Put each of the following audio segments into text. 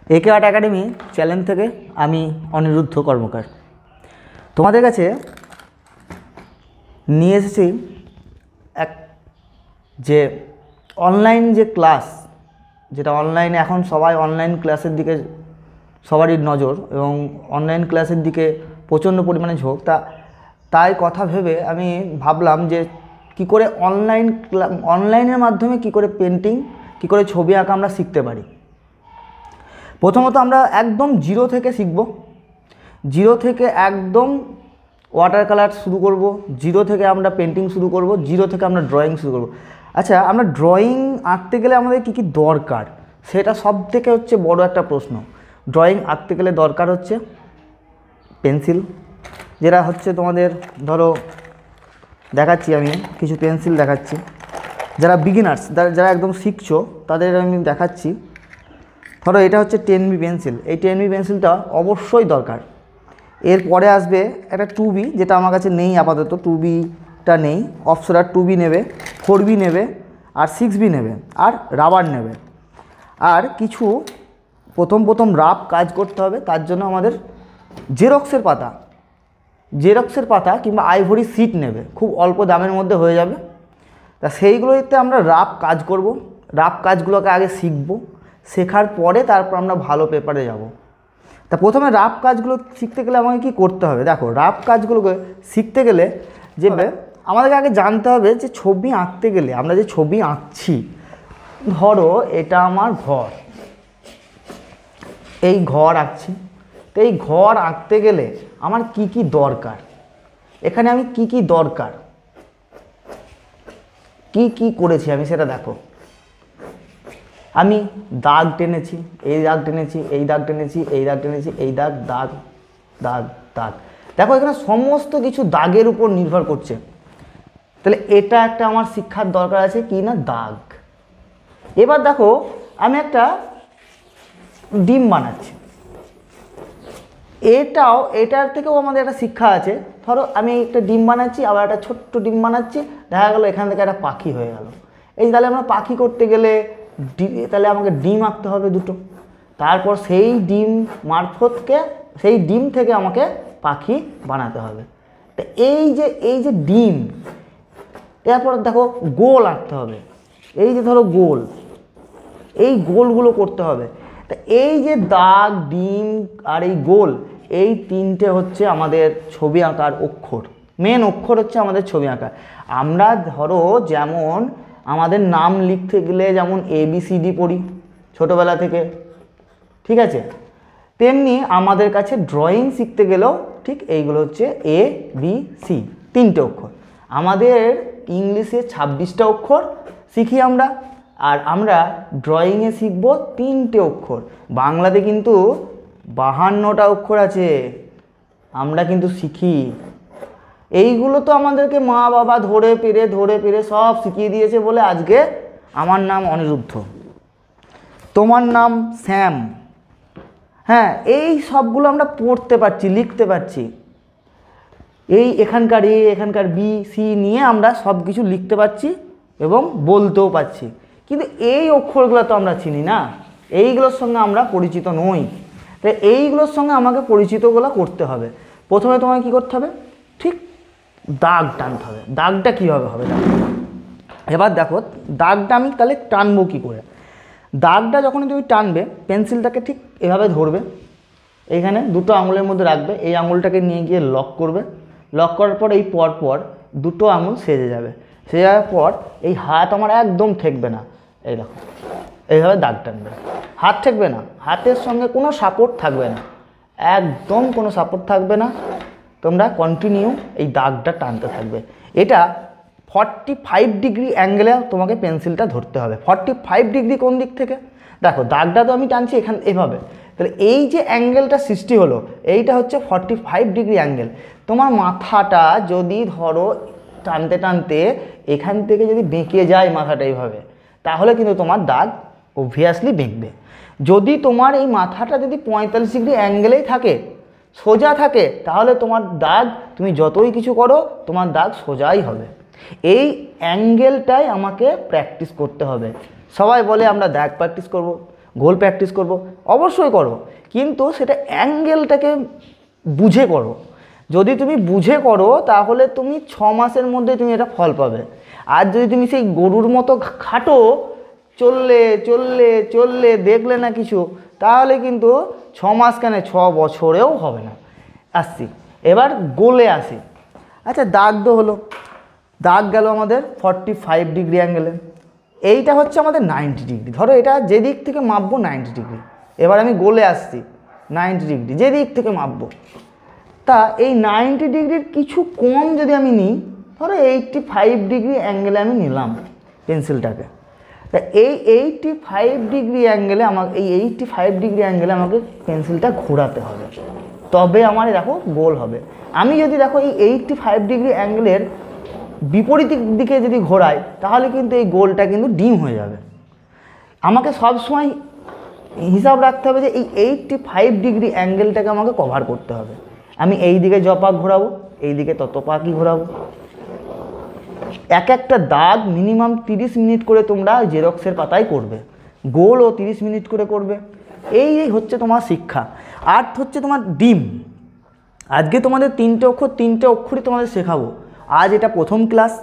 একে art academy channel থেকে আমি অনিরুদ্ধ কর্মকার তোমাদের কাছে নিয়ে এসেছি এক যে অনলাইন যে ক্লাস, যেটা অনলাইনে এখন সবাই অনলাইন ক্লাসের দিকে সবারই নজর এবং অনলাইন ক্লাসের দিকে প্রচণ্ড পরিমাণে ঝোঁক। তাই কথা ভেবে আমি ভাবলাম যে কী করে অনলাইনের মাধ্যমে কী করে পেন্টিং, কী করে ছবি আঁকা আমরা শিখতে পারি। প্রথমত আমরা একদম জিরো থেকে শিখব, জিরো থেকে একদম ওয়াটার কালার শুরু করব, জিরো থেকে আমরা পেন্টিং শুরু করব, জিরো থেকে আমরা ড্রয়িং শুরু করব। আচ্ছা, আমরা ড্রয়িং আঁকতে গেলে আমাদের কী কী দরকার, সেটা সব থেকে হচ্ছে বড় একটা প্রশ্ন। ড্রয়িং আঁকতে গেলে দরকার হচ্ছে পেন্সিল, যেটা হচ্ছে তোমাদের ধরো দেখাচ্ছি, আমি কিছু পেন্সিল দেখাচ্ছি। যারা বিগিনার্স, যারা একদম শিখছো তাদের আমি দেখাচ্ছি। ধরো এটা হচ্ছে 10B পেন্সিল, এই 10B পেন্সিলটা অবশ্যই দরকার। এরপরে আসবে একটা 2B, যেটা আমার কাছে নেই আপাতত, 2Bটা নেই। অপসরার 2B নেবে, 4B নেবে, আর 6B নেবে, আর রাবার নেবে। আর কিছু প্রথম রাফ কাজ করতে হবে, তার জন্য আমাদের জেরক্সের পাতা কিংবা আইভরি সিট নেবে, খুব অল্প দামের মধ্যে হয়ে যাবে। তা সেইগুলোতে আমরা রাফ কাজ করব, রাফ কাজগুলোকে আগে শিখব, শেখার পরে তারপর আমরা ভালো পেপারে যাব। তা প্রথমে রাফ কাজগুলো শিখতে গেলে আমাকে কী করতে হবে? দেখো, রাফ কাজগুলোকে শিখতে গেলে যে আমাদেরকে আগে জানতে হবে যে ছবি আঁকতে গেলে, আমরা যে ছবি আঁকছি, ধরো এটা আমার ঘর, এই ঘর আঁকছি। তো এই ঘর আঁকতে গেলে আমার কি কি দরকার, এখানে আমি কি কি দরকার, কি কি করেছি আমি সেটা দেখো। আমি দাগ টেনেছি, এই দাগ টেনেছি, এই দাগ টেনেছি, এই দাগ টেনেছি, এই দাগ, দাগ দাগ দাগ। দেখো এখানে সমস্ত কিছু দাগের উপর নির্ভর করছে। তাহলে এটা একটা আমার শিক্ষার দরকার আছে, কি না, দাগ। এবার দেখো আমি একটা ডিম বানাচ্ছি, এটার থেকেও আমাদের একটা শিক্ষা আছে। ধরো আমি একটা ডিম বানাচ্ছি, আবার একটা ছোট্ট ডিম বানাচ্ছি, দেখা গেলো এখান থেকে একটা পাখি হয়ে গেল। এই তাহলে আমরা পাখি করতে গেলে তাহলে আমাকে ডিম আঁকতে হবে দুটো, তারপর সেই ডিম মারফতকে, সেই ডিম থেকে আমাকে পাখি বানাতে হবে। তো এই যে ডিম, এরপর দেখো গোল আঁকতে হবে, এই যে ধরো গোল, এই গোলগুলো করতে হবে। তা এই যে দাগ, ডিম আর এই গোল, এই তিনটে হচ্ছে আমাদের ছবি আঁকার অক্ষর, মেন অক্ষর হচ্ছে আমাদের ছবি আঁকা। আমরা ধরো যেমন আমাদের নাম লিখতে গেলে যেমন ABCD পড়ি ছোটোবেলা থেকে, ঠিক আছে, তেমনি আমাদের কাছে ড্রয়িং শিখতে গেলেও ঠিক এইগুলো হচ্ছে ABC, তিনটে অক্ষর। আমাদের ইংলিশে 26টা অক্ষর শিখি আমরা, আর আমরা ড্রয়িংয়ে শিখব তিনটে অক্ষর। বাংলাতে কিন্তু 52টা অক্ষর আছে, আমরা কিন্তু শিখি। এইগুলো তো আমাদেরকে মা বাবা ধরে পেরে সব শিখিয়ে দিয়েছে বলে আজকে আমার নাম অনিরুদ্ধ, তোমার নাম শ্যাম। হ্যাঁ, এই সবগুলো আমরা পড়তে পারছি, লিখতে পারছি। এই এখানকার B C নিয়ে আমরা সব কিছু লিখতে পারছি এবং বলতেও পারছি। কিন্তু এই অক্ষরগুলো তো আমরা চিনি না, এইগুলোর সঙ্গে আমরা পরিচিত নই। তাই এইগুলোর সঙ্গে আমাকে পরিচিতগুলো করতে হবে। প্রথমে তোমাকে কী করতে হবে? ঠিক দাগ টানতে হবে। দাগটা কীভাবে হবে দেখো, এবার দেখো দাগটা আমি তাহলে টানবো কী করে। দাগটা যখনই তুমি টানবে, পেন্সিলটাকে ঠিক এভাবে ধরবে, এইখানে দুটো আঙুলের মধ্যে রাখবে, এই আঙুলটাকে নিয়ে গিয়ে লক করবে। লক করার পর এই পর দুটো আঙুল সেজে যাবে। সেজে যাওয়ার পর এই হাত আমার একদম ঠেকবে না, এই দেখো এইভাবে দাগ টানবে। হাত ঠেকবে না, হাতের সঙ্গে কোনো সাপোর্ট থাকবে না, একদম কোনো সাপোর্ট থাকবে না। তোমরা কন্টিনিউ এই দাগটা টানতে থাকবে। এটা 45 ডিগ্রি অ্যাঙ্গেলে তোমাকে পেন্সিলটা ধরতে হবে। 45 ডিগ্রি কোন দিক থেকে? দেখো দাগটা তো আমি টানছি এখান এভাবে, তাহলে এই যে অ্যাঙ্গেলটা সৃষ্টি হলো, এইটা হচ্ছে 45 ডিগ্রি অ্যাঙ্গেল। তোমার মাথাটা যদি ধরো টানতে টানতে এখান থেকে যদি বেঁকে যায় মাথাটা এইভাবে, তাহলে কিন্তু তোমার দাগ অবভিয়াসলি বেঁকবে। যদি তোমার এই মাথাটা যদি 45 ডিগ্রি অ্যাঙ্গেলেই থাকে, সোজা থাকে, তাহলে তোমার দাগ, তুমি যতই কিছু করো তোমার দাগ সোজাই হবে। এই অ্যাঙ্গেলটাই আমাকে প্র্যাকটিস করতে হবে। সবাই বলে আমরা দাগ প্র্যাকটিস করব, গোল প্র্যাকটিস করব, অবশ্যই করো, কিন্তু সেটা অ্যাঙ্গেলটাকে বুঝে করো। যদি তুমি বুঝে করো তাহলে তুমি 6 মাসের মধ্যে তুমি এটা ফল পাবে। আর যদি তুমি সেই গরুর মতো খাটো, চললে চললে চললে দেখলে না কিছু, তাহলে কিন্তু 6 মাস কেন 6 বছরেও হবে না। আসছি এবার গোলে আসি। আচ্ছা দাগ তো হলো, দাগ গেল আমাদের 45 ডিগ্রি অ্যাঙ্গেলে, এইটা হচ্ছে আমাদের 90 ডিগ্রি। ধরো এটা যে দিক থেকে মাপবো 90 ডিগ্রি। এবার আমি গোলে আসছি 90 ডিগ্রি যে দিক থেকে মাপবো। তা এই 90 ডিগ্রির কিছু কম যদি আমি নিই, ধরো 85 ডিগ্রি অ্যাঙ্গেলে আমি নিলাম পেন্সিলটাকে, তা এই 85 ডিগ্রি অ্যাঙ্গেলে আমাকে আমাকে পেন্সিলটা ঘোরাতে হবে, তবে আমার দেখো গোল হবে। আমি যদি দেখো এই 85 ডিগ্রি অ্যাঙ্গেলের বিপরীত দিকে যদি ঘোরাই, তাহলে কিন্তু এই গোলটা কিন্তু ডিম হয়ে যাবে। আমাকে সবসময় হিসাব রাখতে হবে যে এই 85 ডিগ্রি অ্যাঙ্গেলটাকে আমাকে কভার করতে হবে। আমি এই দিকে পাক ঘোরাবো, এই দিকে তত পাকই ঘোরাবো। এক একটা দাগ মিনিমাম 30 মিনিট করে তোমরা জেরক্সের পাতায় করবে, গোলও 30 মিনিট করে করবে। এই হচ্ছে তোমার শিক্ষা। আর হচ্ছে তোমার ডিম। আজকে তোমাদের 3টে অক্ষরই তোমাদের শেখাবো। আজ এটা প্রথম ক্লাস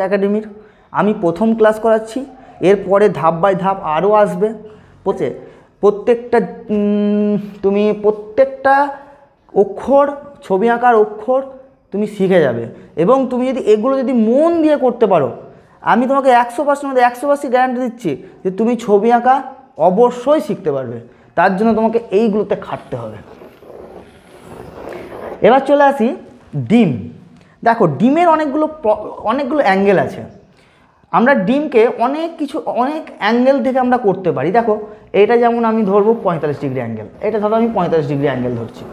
একাডেমির, আমি প্রথম ক্লাস করাচ্ছি। এরপরে ধাপ বাই ধাপ আরও আসবে। প্রত্যেকটা অক্ষর, ছবি আঁকার অক্ষর তুমি শিখে যাবে। এবং তুমি যদি এগুলো যদি মন দিয়ে করতে পারো, আমি তোমাকে 100% 100% গ্যারান্টি দিচ্ছি যে তুমি ছবি আঁকা অবশ্যই শিখতে পারবে। তার জন্য তোমাকে এইগুলোতে খাটতে হবে। এবার চলে আসি ডিম। দেখো ডিমের অনেকগুলো অ্যাঙ্গেল আছে। আমরা ডিমকে অনেক অ্যাঙ্গেল থেকে আমরা করতে পারি। দেখো এটা যেমন আমি ধরবো 45 ডিগ্রি অ্যাঙ্গেল, এটা ধরো আমি 45 ডিগ্রি অ্যাঙ্গেল ধরছি।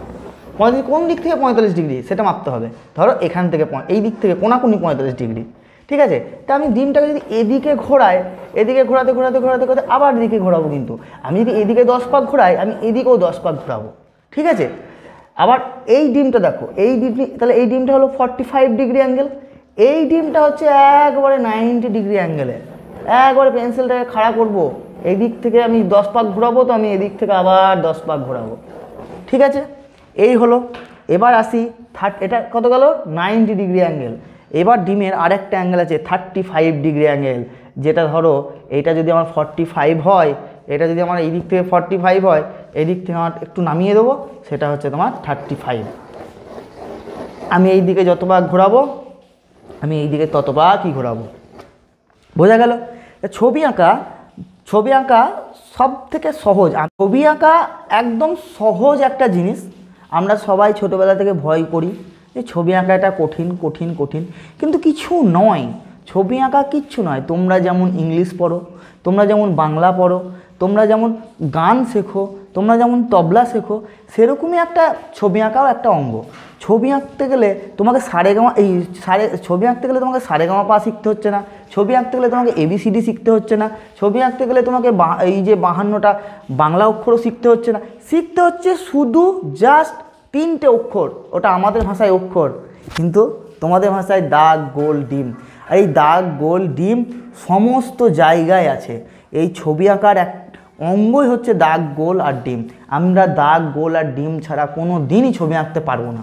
কোন দিক থেকে 45 ডিগ্রি সেটা মাপতে হবে। ধরো এখান থেকে এই দিক থেকে কোনাকুনি 45 ডিগ্রি, ঠিক আছে। তা আমি ডিমটাকে যদি এদিকে ঘোরাই, এদিকে ঘোরাতে ঘোরাতে ঘোরাতে ঘোরাতে আবার এদিকে ঘোরাবো, কিন্তু আমি যদি এদিকে 10 পাক ঘোরাই, আমি এদিকেও 10 পাক ঘোরাবো, ঠিক আছে। আবার এই ডিমটা দেখো, তাহলে এই ডিমটা হলো 45 ডিগ্রি অ্যাঙ্গেল, এই ডিমটা হচ্ছে একবারে 90 ডিগ্রি অ্যাঙ্গেলে। একবারে পেন্সিলটাকে খাড়া করবো, এই দিক থেকে আমি 10 পাক ঘোরাবো, তো আমি এদিক থেকে আবার 10 পাক ঘোরাবো, ঠিক আছে। এই হলো। এবার আসি এটা কত গেল 90 ডিগ্রি অ্যাঙ্গেল। এবার ডিমের আরেকটা অ্যাঙ্গেল আছে 35 ডিগ্রি অ্যাঙ্গেল, যেটা ধরো এটা যদি আমার 45 হয়, এটা যদি আমার এই দিক থেকে 45 হয়, এই দিক থেকে আমার একটু নামিয়ে দেবো, সেটা হচ্ছে তোমার 35। আমি এই দিকে যত ভাগ ঘোরাবো, আমি এই দিকে তত ভাগই ঘোরাবো। বোঝা গেল? ছবি আঁকা সব থেকে সহজ। ছবি আঁকা একদম সহজ একটা জিনিস। আমরা সবাই ছোটোবেলা থেকে ভয় করি যে ছবি আঁকাটা কঠিন কঠিন কঠিন, কিন্তু কিছু নয়। ছবি আঁকা কিচ্ছু নয়। তোমরা যেমন ইংলিশ পড়ো, তোমরা যেমন বাংলা পড়ো, তোমরা যেমন গান শেখো, তোমরা যেমন তবলা শেখো, সেরকমই একটা ছবি আঁকাও একটা অঙ্গ। ছবি আঁকতে গেলে তোমাকে ছবি আঁকতে গেলে তোমাকে সারেগামা পা শিখতে হচ্ছে না, ছবি আঁকতে গেলে তোমাকে ABCD শিখতে হচ্ছে না, ছবি আঁকতে গেলে তোমাকে এই যে 52টা বাংলা অক্ষরও শিখতে হচ্ছে না। শিখতে হচ্ছে শুধু জাস্ট 3টে অক্ষর। ওটা আমাদের ভাষায় অক্ষর, কিন্তু তোমাদের ভাষায় দাগ, গোল, ডিম। আর এই দাগ, গোল, ডিম সমস্ত জায়গায় আছে। এই ছবি আঁকার এক অঙ্গই হচ্ছে দাগ, গোল আর ডিম। আমরা দাগ, গোল আর ডিম ছাড়া কোনো দিনই ছবি আঁকতে পারবো না,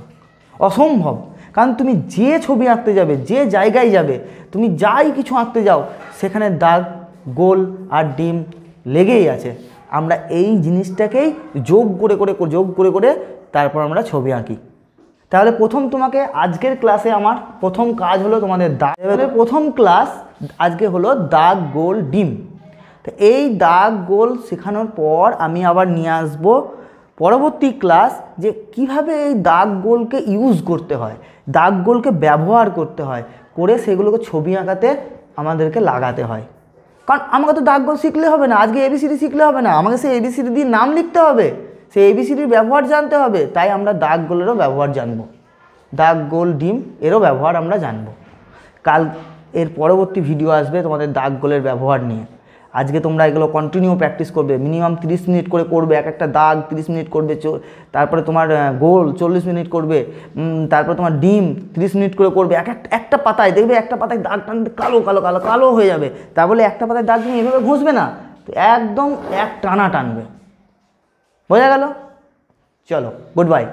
অসম্ভব। কারণ তুমি যে ছবি আঁকতে যাবে, যে জায়গায় যাবে, তুমি যাই কিছু আঁকতে যাও, সেখানে দাগ, গোল আর ডিম লেগেই আছে। আমরা এই জিনিসটাকেই যোগ করে করে তারপর আমরা ছবি আঁকি। তাহলে তোমাকে আজকের ক্লাসে আমার প্রথম কাজ হলো তোমাদের দাগ। প্রথম ক্লাস আজকে হলো দাগ, গোল, ডিম। তো এই দাগ, গোল শেখানোর পর আমি আবার নিয়ে আসবো পরবর্তী ক্লাস, যে কিভাবে এই দাগ, গোলকে ইউজ করতে হয়, দাগ, গোলকে ব্যবহার করতে হয়, করে সেগুলোকে ছবি আঁকাতে আমাদেরকে লাগাতে হয়। কারণ আমাকে তো দাগ, গোল শিখলে হবে না, আজকে ABCD শিখলে হবে না, আমাকে সেই ABCD দিয়ে নাম লিখতে হবে, সেই ABCDর ব্যবহার জানতে হবে। তাই আমরা দাগ, গোলেরও ব্যবহার জানবো, দাগ, গোল, ডিম এরও ব্যবহার আমরা জানবো। কাল এর পরবর্তী ভিডিও আসবে তোমাদের দাগ, গোলের ব্যবহার নিয়ে। আজকে তোমরা এগুলো কন্টিনিউ প্র্যাকটিস করবে, মিনিমাম 30 মিনিট করে করবে। একটা দাগ 30 মিনিট করবে, তারপরে তোমার গোল 40 মিনিট করবে, তারপরে তোমার ডিম 30 মিনিট করে করবে। একটা পাতায় দেখবে, একটা পাতায় দাগ টানতে কালো কালো কালো কালো হয়ে যাবে। তা বলে একটা পাতায় দাগ তুমি এভাবে ঘষবে না, তো একদম এক টানা টানবে। বোঝা গেল? চলো, গুড বাই।